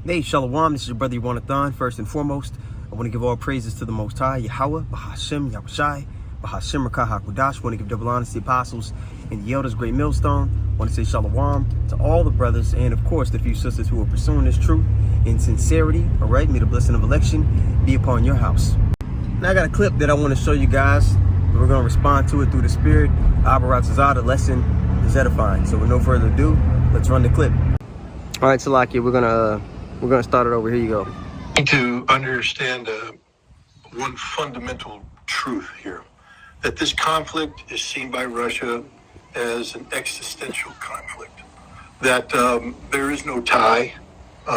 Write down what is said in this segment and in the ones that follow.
Hey, Shalom, this is your brother Yonathan. First and foremost, I want to give all praises to the Most High, Yahweh, Bahashem, Yahushai, Bahashem, Rakah HaKodash. I want to give double honor to the apostles and the elders, great millstone. I want to say Shalom to all the brothers and, of course, the few sisters who are pursuing this truth in sincerity. All right, may the blessing of election be upon your house. Now, I got a clip that I want to show you guys. We're going to respond to it through the Spirit. Abarat the lesson is edifying. So with no further ado, let's run the clip. All right, Salakia, we're gonna start it over. Here you go. Need to understand one fundamental truth here, that this conflict is seen by Russia as an existential conflict, that there is no tie,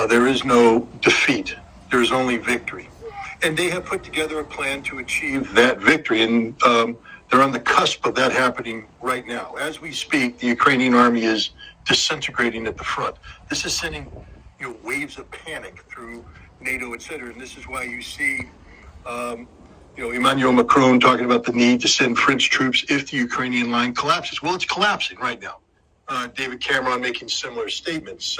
there is no defeat, there is only victory. And they have put together a plan to achieve that victory, and they're on the cusp of that happening right now. As we speak, the Ukrainian army is disintegrating at the front. This is sending waves of panic through NATO, et cetera. And this is why you see, Emmanuel Macron talking about the need to send French troops if the Ukrainian line collapses. Well, it's collapsing right now. David Cameron making similar statements.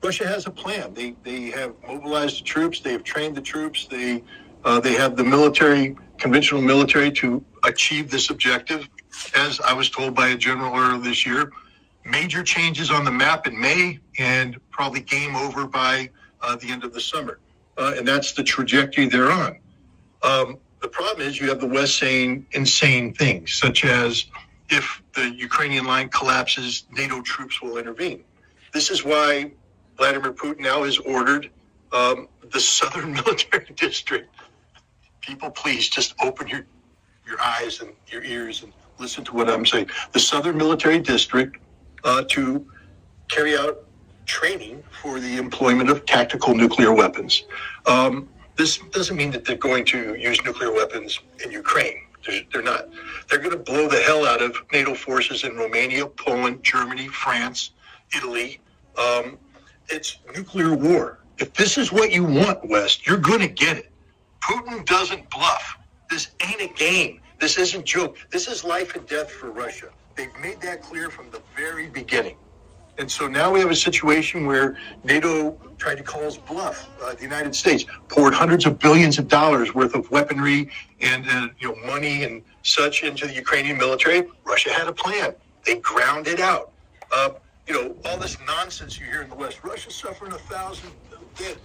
Russia has a plan. They have mobilized the troops. They have trained the troops. They have the military, conventional military, to achieve this objective. As I was told by a general earlier this year, major changes on the map in May and probably game over by the end of the summer. And that's the trajectory they're on. The problem is you have the West saying insane things, such as if the Ukrainian line collapses, NATO troops will intervene. This is why Vladimir Putin now has ordered the Southern Military District. People, please just open your eyes and your ears and listen to what I'm saying. The Southern Military District to carry out training for the employment of tactical nuclear weapons. This doesn't mean that they're going to use nuclear weapons in Ukraine. They're not. They're going to blow the hell out of NATO forces in Romania, Poland, Germany, France, Italy. It's nuclear war. If this is what you want, West, you're going to get it. Putin doesn't bluff. This ain't a game. This isn't a joke. This is life and death for Russia. They've made that clear from the very beginning. And so now we have a situation where NATO tried to call us bluff. The United States poured hundreds of billions of dollars worth of weaponry and money and such into the Ukrainian military. Russia had a plan. They ground it out. All this nonsense you hear in the West. Russia's suffering 1,000 dead.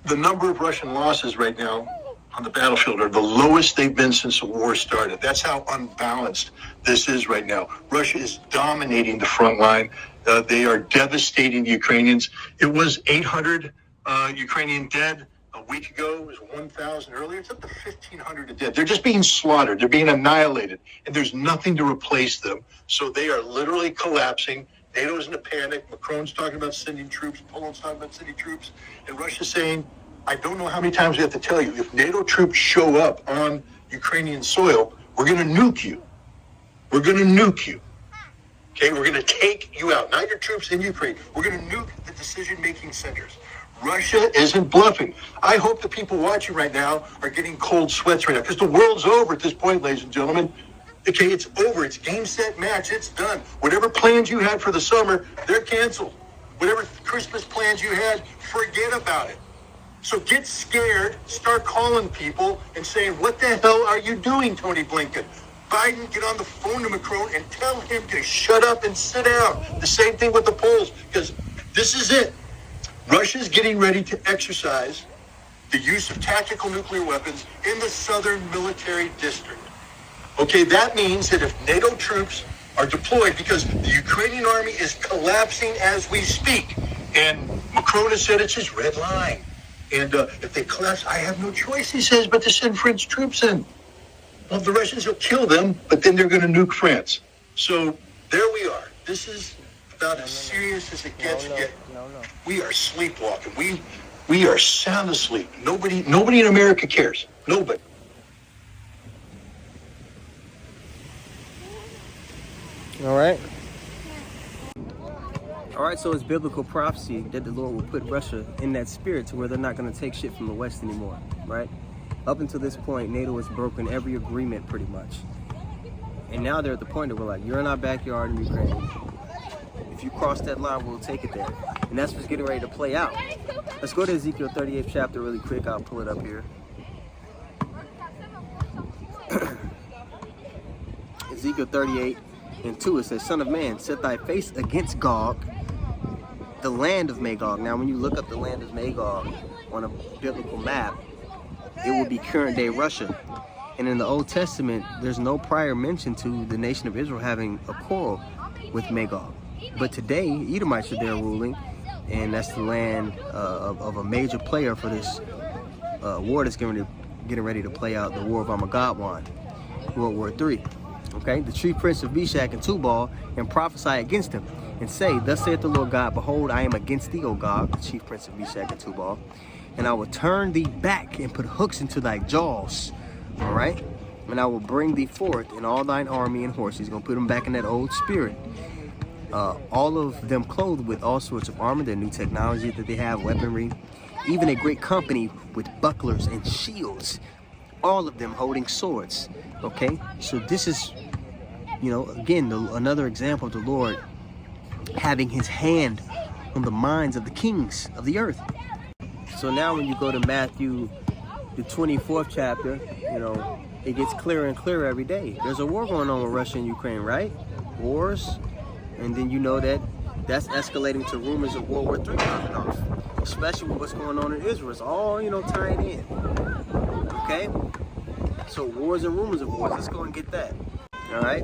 The number of Russian losses right now on the battlefield are the lowest they've been since the war started. That's how unbalanced this is right now. Russia is dominating the front line. They are devastating the Ukrainians. It was 800 Ukrainian dead a week ago. It was 1,000 earlier. It's up to 1,500 dead. They're just being slaughtered. They're being annihilated. And there's nothing to replace them. So they are literally collapsing. NATO's in a panic. Macron's talking about sending troops. Poland's talking about sending troops. And Russia's saying, I don't know how many times we have to tell you, if NATO troops show up on Ukrainian soil, we're going to nuke you. We're going to nuke you. Okay, we're going to take you out. Not your troops in Ukraine. We're going to nuke the decision-making centers. Russia isn't bluffing. I hope the people watching right now are getting cold sweats right now, because the world's over at this point, ladies and gentlemen. Okay, it's over. It's game, set, match. It's done. Whatever plans you had for the summer, they're canceled. Whatever Christmas plans you had, forget about it. So get scared, start calling people and saying, what the hell are you doing, Tony Blinken? Biden, get on the phone to Macron and tell him to shut up and sit down. The same thing with the Poles, because this is it. Russia's getting ready to exercise the use of tactical nuclear weapons in the Southern Military District. Okay, that means that if NATO troops are deployed, because the Ukrainian army is collapsing as we speak, and Macron has said it's his red line. And if they collapse, I have no choice, he says, but to send French troops in. Well, the Russians will kill them, but then they're going to nuke France. So there we are. This is about as serious as it gets. We are sleepwalking. We are sound asleep. Nobody in America cares. Nobody. All right. All right, so it's biblical prophecy that the Lord will put Russia in that spirit to where they're not going to take shit from the West anymore, right? Up until this point, NATO has broken every agreement pretty much. And now they're at the point that we're like, you're in our backyard in Ukraine. If you cross that line, we'll take it there. And that's what's getting ready to play out. Let's go to Ezekiel 38th chapter really quick. I'll pull it up here. Ezekiel 38:2, it says, Son of man, set thy face against Gog, the land of Magog. Now, when you look up the land of Magog on a biblical map, it will be current day Russia. And in the Old Testament, there's no prior mention to the nation of Israel having a quarrel with Magog. But today, Edomites are there ruling, and that's the land of a major player for this war that's getting ready to play out, the War of Armageddon, World War III. Okay, the chief prince of Meshach and Tubal, and prophesy against him, and say, Thus saith the Lord God, Behold, I am against thee, O Gog, the chief prince of Meshach and Tubal, and I will turn thee back and put hooks into thy jaws. All right, and I will bring thee forth in all thine army and horses. He's gonna put them back in that old spirit. All of them clothed with all sorts of armor, their new technology that they have, weaponry, even a great company with bucklers and shields, all of them holding swords. Okay, so this is, you know, again, another example of the Lord having his hand on the minds of the kings of the earth. So now when you go to Matthew, the 24th chapter, you know, it gets clearer and clearer every day. There's a war going on with Russia and Ukraine, right? Wars. And then you know that's escalating to rumors of World War III coming off. Especially with what's going on in Israel. It's all, you know, tying in. Okay? So wars and rumors of wars. Let's go and get that. All right?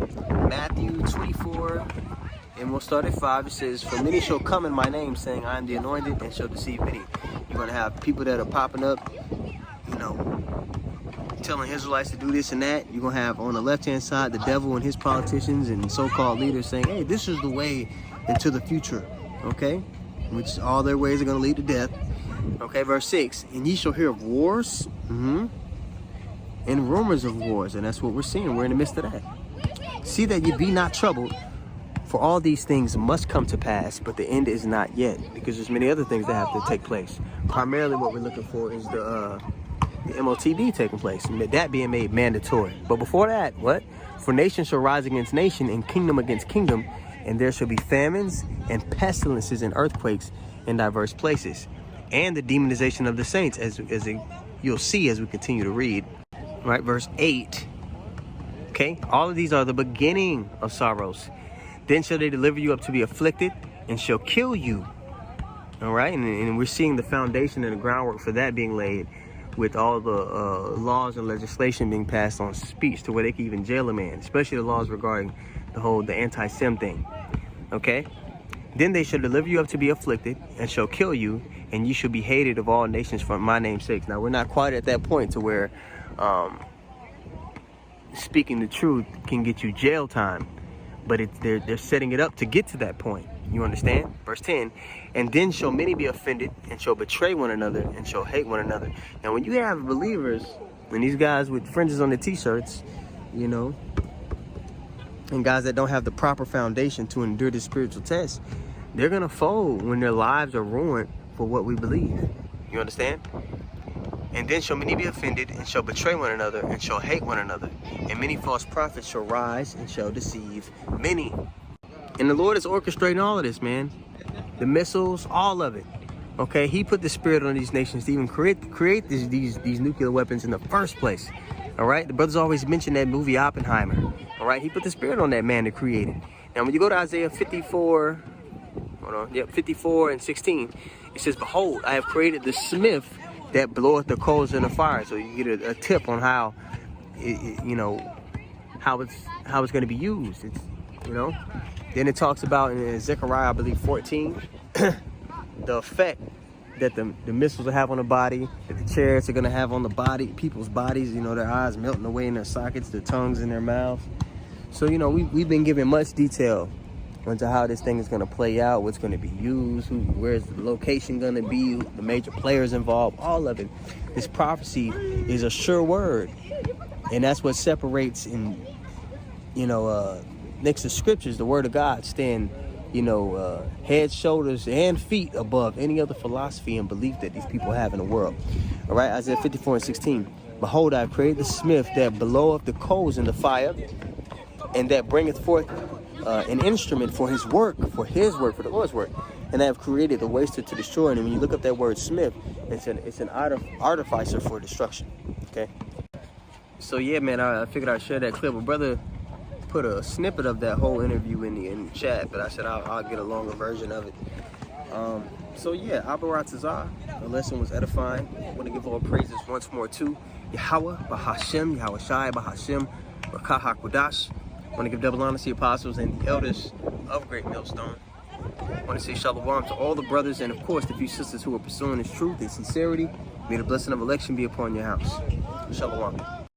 Matthew 24, and we'll start at 5. It says, For many shall come in my name, saying, I am the anointed, and shall deceive many. You're going to have people that are popping up, you know, telling Israelites to do this and that. You're going to have on the left-hand side the devil and his politicians and so-called leaders saying, hey, this is the way into the future, okay? Which all their ways are going to lead to death. Okay, verse 6, and ye shall hear of wars, and rumors of wars. And that's what we're seeing. We're in the midst of that. See that ye be not troubled, for all these things must come to pass, but the end is not yet, because there's many other things that have to take place. Primarily what we're looking for is the MOTD taking place, that being made mandatory. But before that, what? For nation shall rise against nation, and kingdom against kingdom, and there shall be famines and pestilences and earthquakes in diverse places, and the demonization of the saints, as you'll see as we continue to read. Right, verse 8. Okay, all of these are the beginning of sorrows. Then shall they deliver you up to be afflicted, and shall kill you. All right, and we're seeing the foundation and the groundwork for that being laid, with all the laws and legislation being passed on speech to where they can even jail a man, especially the laws regarding the anti-Sem thing. Okay, then they shall deliver you up to be afflicted, and shall kill you, and you shall be hated of all nations for my name's sake. Now, we're not quite at that point to where speaking the truth can get you jail time, but they're setting it up to get to that point. You understand? Verse 10, and then shall many be offended, and shall betray one another, and shall hate one another. Now, when you have believers, and these guys with fringes on their t-shirts, you know, and guys that don't have the proper foundation to endure the spiritual test, they're going to fold when their lives are ruined for what we believe. You understand? And then shall many be offended, and shall betray one another, and shall hate one another. And many false prophets shall rise, and shall deceive many. And the Lord is orchestrating all of this, man. The missiles, all of it. Okay, he put the spirit on these nations to even create these nuclear weapons in the first place. All right, the brothers always mention that movie Oppenheimer. All right, he put the spirit on that man to create it. Now, when you go to Isaiah 54, 54:16, it says, Behold, I have created the smith that bloweth the coals in the fire. So you get a tip on how, how it's going to be used. It's, you know. Then it talks about in Zechariah, I believe 14, the effect that the missiles will have on the body, that the chariots are going to have on the body, people's bodies, you know, their eyes melting away in their sockets, their tongues in their mouths. So, you know, we've been given much detail into how this thing is going to play out, what's going to be used, where's the location going to be, the major players involved, all of it. This prophecy is a sure word. And that's what separates in, next to scriptures, the word of God stand, head, shoulders, and feet above any other philosophy and belief that these people have in the world. All right, Isaiah 54:16. Behold, I have created the smith that bloweth the coals in the fire, and that bringeth forth an instrument for his work, for the Lord's work, and they have created a waster to destroy. And when you look up that word smith, it's an artificer for destruction. Okay. So yeah, man, I figured I'd share that clip. A brother put a snippet of that whole interview in the chat, but I said I'll get a longer version of it. So yeah, Abaratazah, the lesson was edifying. I want to give all praises once more to Yahweh, Bahashem, Yahweh Shai, Bahashem, Rakah HaKodash. I want to give double honor to the apostles and the elders of Great Millstone. I want to say shalom to all the brothers and of course the few sisters who are pursuing this truth and sincerity. May the blessing of election be upon your house. Shalom.